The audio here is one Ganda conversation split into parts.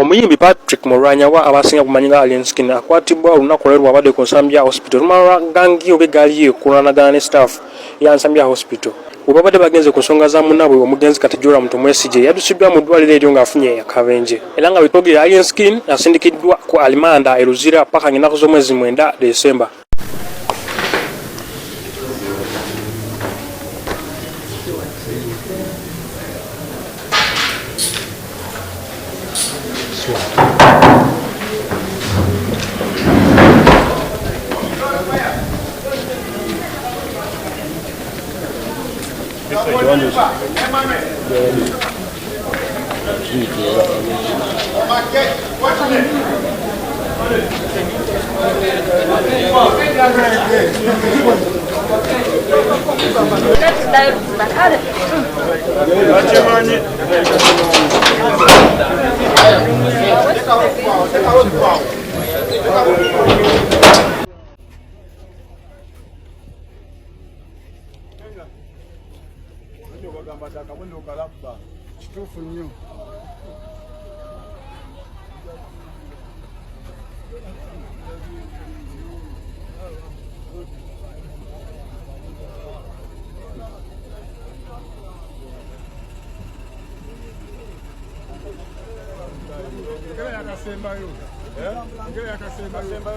Omuyimbi Patrick Mulwanyawa abasinga kumanyira Alien Skin akwatibwa olunaku lwe lwabadde ku Nsambya Hospital lumagangi obegali kulwanagana ne staff ya Nsambya Hospital obabadde bagenze ku nsonga za munabwe omugenzi Katijola Mutomwesije yadusiddwa mu ddwaliro eryo ng'afunye akabenje era nga bitogera Alien Skin asindikiddwa ku alimanda eruzira paka ennaku z'omwezi 9 Desemba.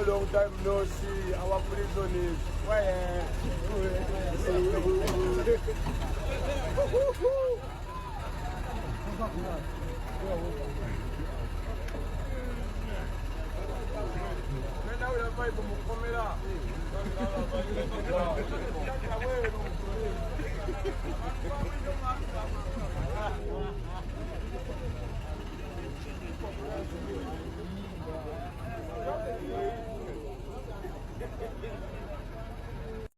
Long time no see. Our prison is where. Now we are fighting for